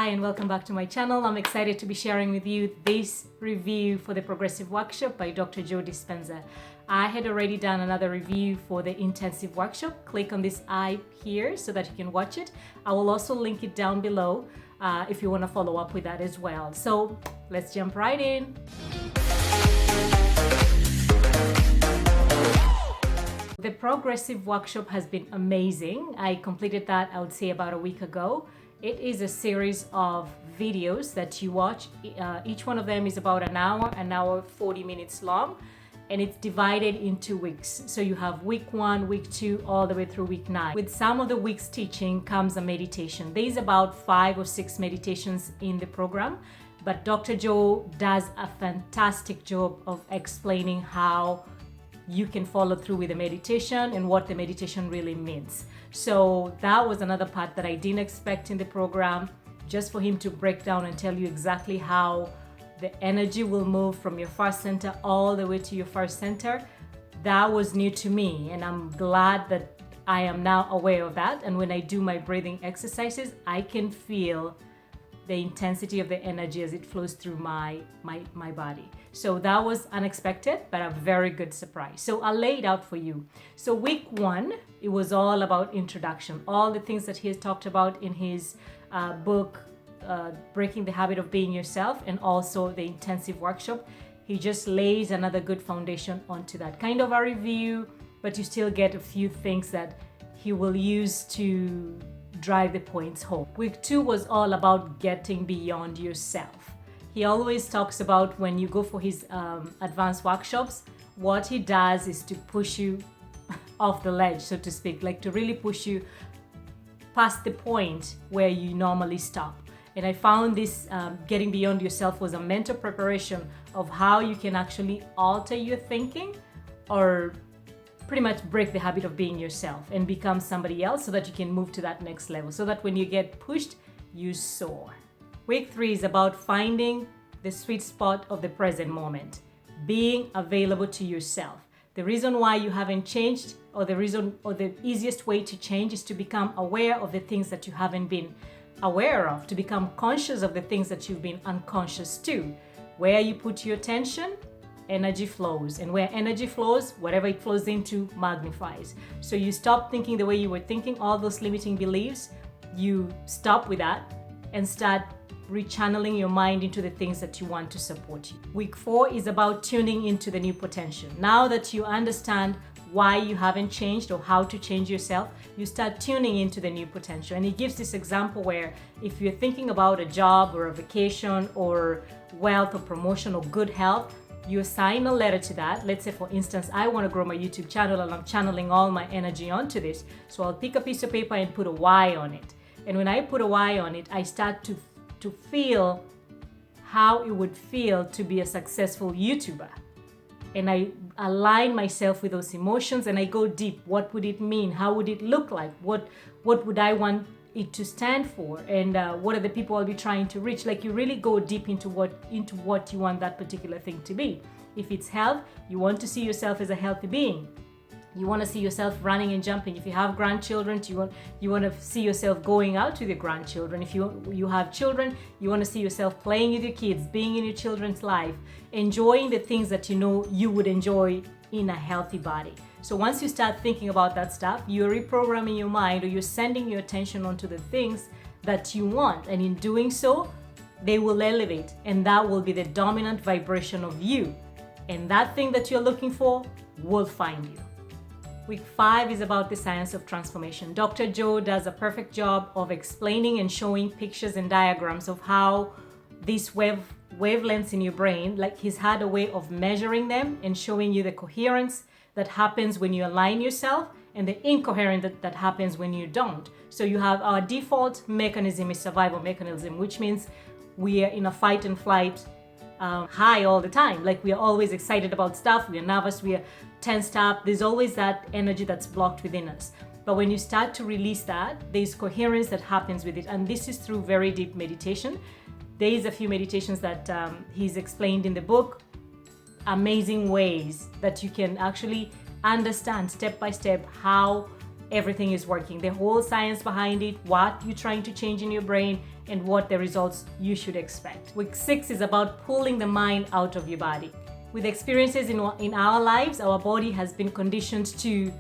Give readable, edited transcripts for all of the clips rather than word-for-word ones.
Hi and welcome back to my channel. I'm excited to be sharing with you this review for the Progressive Workshop by Dr. Joe Dispenza. I had already done another review for the intensive workshop. Click on this eye here so that you can watch it. I will also link it down below if you want to follow up with that as well. So let's jump right in. The Progressive Workshop has been amazing. I completed that, I would say, about a week ago. It is a series of videos that you watch. Each one of them is about an hour 40 minutes long, and it's divided into weeks. So you have week 1, week 2, all the way through week 9. With some of the weeks teaching comes a meditation. There's about 5 or 6 meditations in the program, but Dr. Joe does a fantastic job of explaining how you can follow through with the meditation and what the meditation really means. So that was another part that I didn't expect in the program, just for him to break down and tell you exactly how the energy will move from your first center all the way to your first center. That was new to me, and I'm glad that I am now aware of that. And when I do my breathing exercises, I can feel the intensity of the energy as it flows through my body. So that was unexpected, but a very good surprise. So I'll lay it out for you. So week 1, it was all about introduction, all the things that he has talked about in his book, Breaking the Habit of Being Yourself, and also the intensive workshop. He just lays another good foundation onto that. Kind of a review, but you still get a few things that he will use to drive the points home. Week 2 was all about getting beyond yourself. He always talks about when you go for his advanced workshops, what he does is to push you off the ledge, so to speak, like to really push you past the point where you normally stop. And I found this getting beyond yourself was a mental preparation of how you can actually alter your thinking, or pretty much break the habit of being yourself and become somebody else, so that you can move to that next level, so that when you get pushed, you soar. Week 3 is about finding the sweet spot of the present moment, being available to yourself. The reason why you haven't changed, or the easiest way to change, is to become aware of the things that you haven't been aware of, to become conscious of the things that you've been unconscious to. Where you put your attention, energy flows, and where energy flows, whatever it flows into magnifies. So you stop thinking the way you were thinking, all those limiting beliefs, you stop with that and start rechanneling your mind into the things that you want to support you. Week 4 is about tuning into the new potential. Now that you understand why you haven't changed or how to change yourself, you start tuning into the new potential. And he gives this example where if you're thinking about a job or a vacation or wealth or promotion or good health, you assign a letter to that. Let's say, for instance, I want to grow my YouTube channel and I'm channeling all my energy onto this. So I'll pick a piece of paper and put a Y on it. And when I put a Y on it, I start to feel how it would feel to be a successful YouTuber. And I align myself with those emotions and I go deep. What would it mean? How would it look like? What would I want it to stand for? And what are the people I'll be trying to reach? Like, you really go deep into what you want that particular thing to be. If it's health, you want to see yourself as a healthy being. You want to see yourself running and jumping. If you have grandchildren, you want to see yourself going out with your grandchildren. If you have children, you want to see yourself playing with your kids, being in your children's life, enjoying the things that you know you would enjoy in a healthy body. So once you start thinking about that stuff, you're reprogramming your mind, or you're sending your attention onto the things that you want. And in doing so, they will elevate, and that will be the dominant vibration of you. And that thing that you're looking for will find you. Week 5 is about the science of transformation. Dr. Joe does a perfect job of explaining and showing pictures and diagrams of how these wavelengths in your brain, like he's had a way of measuring them and showing you the coherence that happens when you align yourself and the incoherence that happens when you don't. So you have our default mechanism is survival mechanism, which means we are in a fight and flight high all the time. Like, we are always excited about stuff, we are nervous, we are tensed up. There's always that energy that's blocked within us. But when you start to release that, there's coherence that happens with it. And this is through very deep meditation. There's a few meditations that he's explained in the book. Amazing ways that you can actually understand step by step how everything is working, the whole science behind it, what you're trying to change in your brain, and what the results you should expect. Week 6 is about pulling the mind out of your body. With experiences in our lives, our body has been conditioned to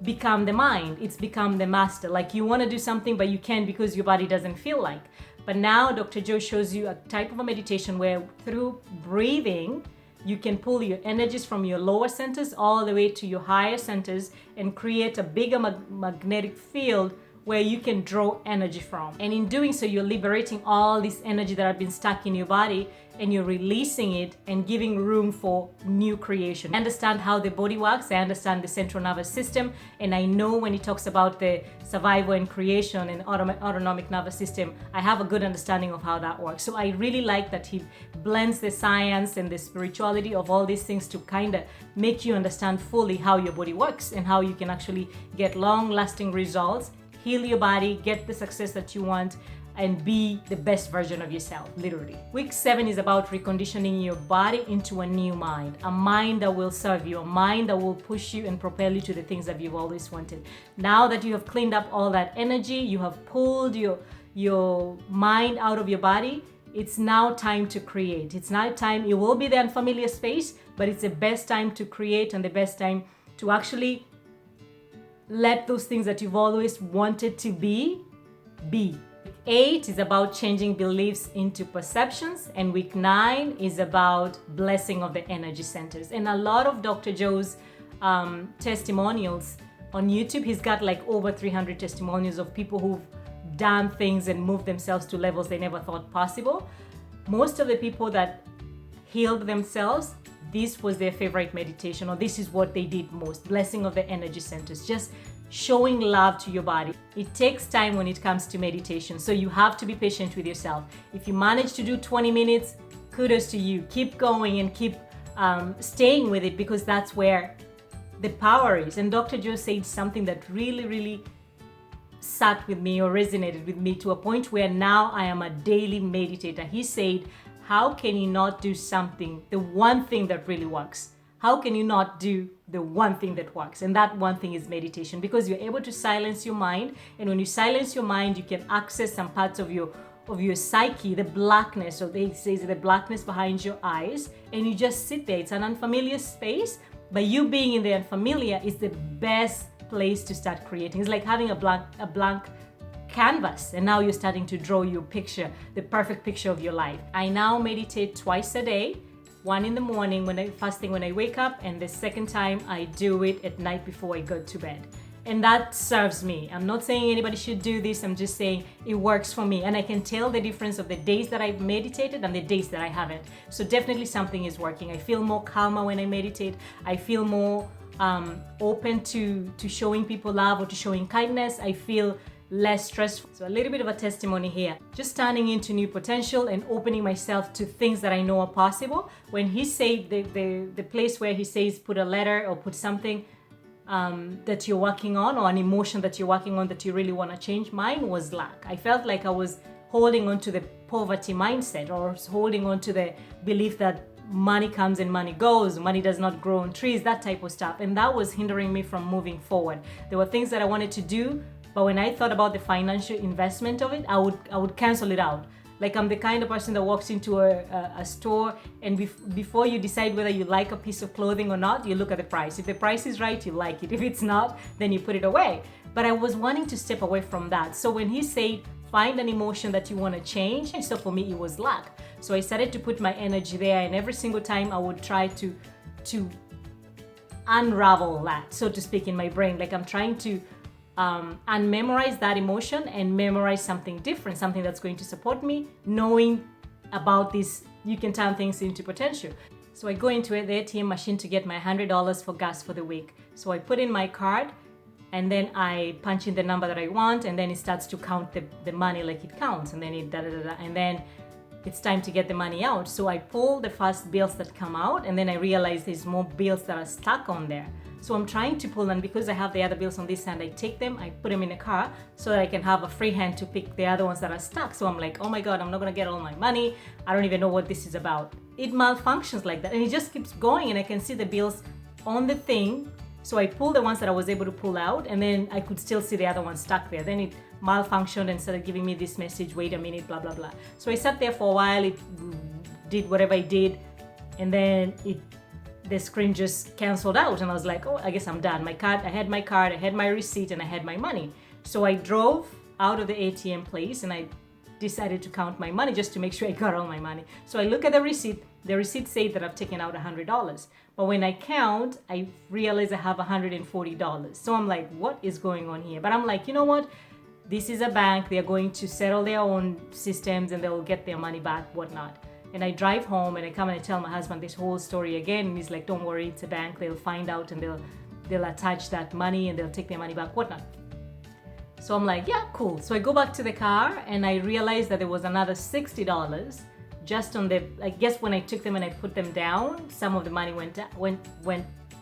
become the mind. It's become the master. Like you want to do something, but you can't because your body doesn't feel like. But now Dr. Joe shows you a type of a meditation where through breathing, you can pull your energies from your lower centers all the way to your higher centers and create a bigger magnetic field where you can draw energy from. And in doing so, you're liberating all this energy that have been stuck in your body, and you're releasing it and giving room for new creation. I understand how the body works. I understand the central nervous system. And I know when he talks about the survival and creation and autonomic nervous system, I have a good understanding of how that works. So I really like that he blends the science and the spirituality of all these things to kind of make you understand fully how your body works and how you can actually get long-lasting results, heal your body, get the success that you want, and be the best version of yourself, literally. Week 7 is about reconditioning your body into a new mind, a mind that will serve you, a mind that will push you and propel you to the things that you've always wanted. Now that you have cleaned up all that energy, you have pulled your mind out of your body, it's now time to create. It's now time, it will be the unfamiliar space, but it's the best time to create and the best time to actually let those things that you've always wanted to be. Week 8 is about changing beliefs into perceptions, and week 9 is about blessing of the energy centers. And a lot of Dr. Joe's testimonials on YouTube, he's got like over 300 testimonials of people who've done things and moved themselves to levels they never thought possible. Most of the people that healed themselves, this was their favorite meditation, or this is what they did most, blessing of the energy centers, just showing love to your body. It takes time when it comes to meditation, so you have to be patient with yourself. If you manage to do 20 minutes, kudos to you. Keep going and keep staying with it, because that's where the power is. And Dr. Joe said something that really sat with me or resonated with me to a point where now I am a daily meditator. He said, how can you not do something, the one thing that really works? How can you not do the one thing that works? And that one thing is meditation, because you're able to silence your mind. And when you silence your mind, you can access some parts of your psyche, the blackness, or they say the blackness behind your eyes, and you just sit there. It's an unfamiliar space, but you being in the unfamiliar is the best place to start creating. It's like having a blank canvas, and now you're starting to draw your picture, the perfect picture of your life. I now meditate twice a day. One in the morning first thing when I wake up, and the second time I do it at night before I go to bed. And that serves me. I'm not saying anybody should do this. I'm just saying it works for me. And I can tell the difference of the days that I've meditated and the days that I haven't. So definitely something is working. I feel more calmer when I meditate. I feel more open to showing people love or to showing kindness. I feel less stressful. So a little bit of a testimony here. Just turning into new potential and opening myself to things that I know are possible. When he said the place where he says put a letter or put something that you're working on, or an emotion that you're working on that you really want to change, mine was lack. I felt like I was holding on to the poverty mindset, or holding on to the belief that money comes and money goes, money does not grow on trees, that type of stuff. And that was hindering me from moving forward. There were things that I wanted to do, but when I thought about the financial investment of it, I would cancel it out. Like, I'm the kind of person that walks into a store, and before you decide whether you like a piece of clothing or not, you look at the price. If the price is right, you like it. If it's not, then you put it away. But I was wanting to step away from that. So when he said, find an emotion that you want to change, so for me, it was lack. So I started to put my energy there, and every single time I would try to unravel that, so to speak, in my brain. Like, I'm trying to unmemorize that emotion and memorize something different, something that's going to support me, knowing about this, you can turn things into potential. So I go into the ATM machine to get my $100 for gas for the week. So I put in my card, and then I punch in the number that I want, and then it starts to count the money, like it counts, and then it and then it's time to get the money out. So I pull the first bills that come out, and then I realize there's more bills that are stuck on there. So I'm trying to pull them, because I have the other bills on this hand. I take them, I put them in a car so that I can have a free hand to pick the other ones that are stuck. So I'm like, oh my God, I'm not gonna get all my money. I don't even know what this is about. It malfunctions like that, and it just keeps going, and I can see the bills on the thing So I pulled the ones that I was able to pull out, and then I could still see the other ones stuck there. Then it malfunctioned and started giving me this message, wait a minute, blah, blah, blah. So I sat there for a while, it did whatever it did, and then the screen just canceled out, and I was like, oh, I guess I'm done. I had my card, I had my receipt, and I had my money. So I drove out of the ATM place, and I decided to count my money just to make sure I got all my money. So I look at the receipt says that I've taken out $100. But when I count, I realize I have $140. So I'm like, what is going on here? But I'm like, you know what? This is a bank. They're going to settle their own systems and they'll get their money back, whatnot. And I drive home and I come and I tell my husband this whole story again. And he's like, don't worry, it's a bank. They'll find out and they'll attach that money and they'll take their money back, whatnot. So I'm like, yeah, cool. So I go back to the car and I realized that there was another $60 just on I guess when I took them and I put them down, some of the money went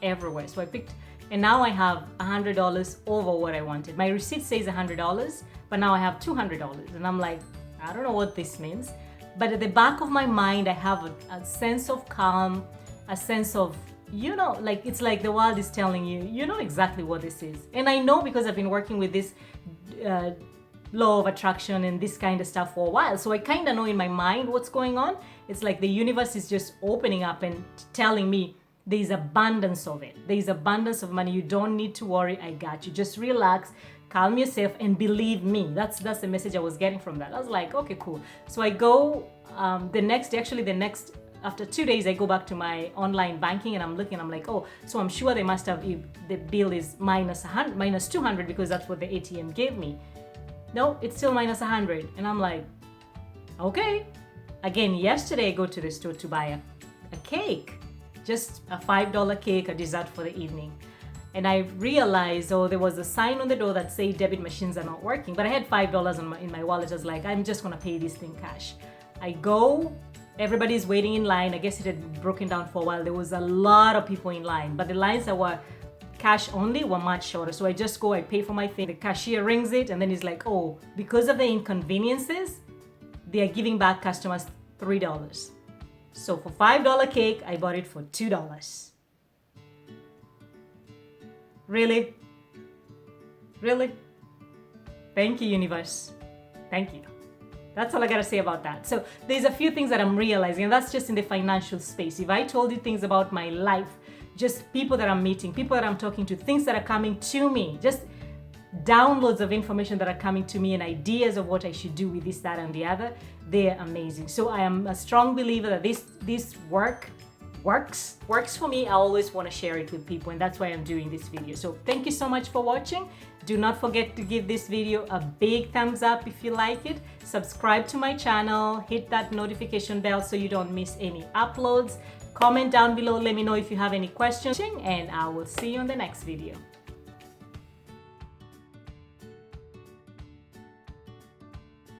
everywhere. So I picked, and now I have $100 over what I wanted. My receipt says $100, but now I have $200. And I'm like, I don't know what this means. But at the back of my mind, I have a sense of calm, a sense of, like it's like the world is telling you, you know exactly what this is. And I know because I've been working with this law of attraction and this kind of stuff for a while. So I kind of know in my mind what's going on. It's like the universe is just opening up and telling me there's abundance of it. There's abundance of money. You don't need to worry. I got you. Just relax, calm yourself, and believe me. That's the message I was getting from that. I was like, okay, cool. So I go after 2 days, I go back to my online banking and I'm looking, I'm like, oh, so I'm sure they must have, if the bill is minus 200 because that's what the ATM gave me. No, it's still minus 100. And I'm like, okay. Again, yesterday I go to the store to buy a cake, just a $5 cake, a dessert for the evening. And I realized, there was a sign on the door that said debit machines are not working, but I had $5 in my wallet. I was like, I'm just gonna pay this thing cash. I go, everybody's waiting in line. I guess it had broken down for a while. There was a lot of people in line, but the lines that were cash only were much shorter. So I just go, I pay for my thing. The cashier rings it and then he's like, oh, because of the inconveniences, they are giving back customers $3. So for $5 cake, I bought it for $2. Really? Really? Thank you, universe. Thank you. That's all I gotta say about that. So there's a few things that I'm realizing, and that's just in the financial space. If I told you things about my life, just people that I'm meeting, people that I'm talking to, things that are coming to me, just downloads of information that are coming to me and ideas of what I should do with this, that, and the other, they're amazing. So I am a strong believer that this works for me. I always want to share it with people, and that's why I'm doing this video. So thank you so much for watching. Do not forget to give this video a big thumbs up if you like it. Subscribe to my channel, hit that notification bell so you don't miss any uploads. Comment down below, let me know if you have any questions, and I will see you on the next video.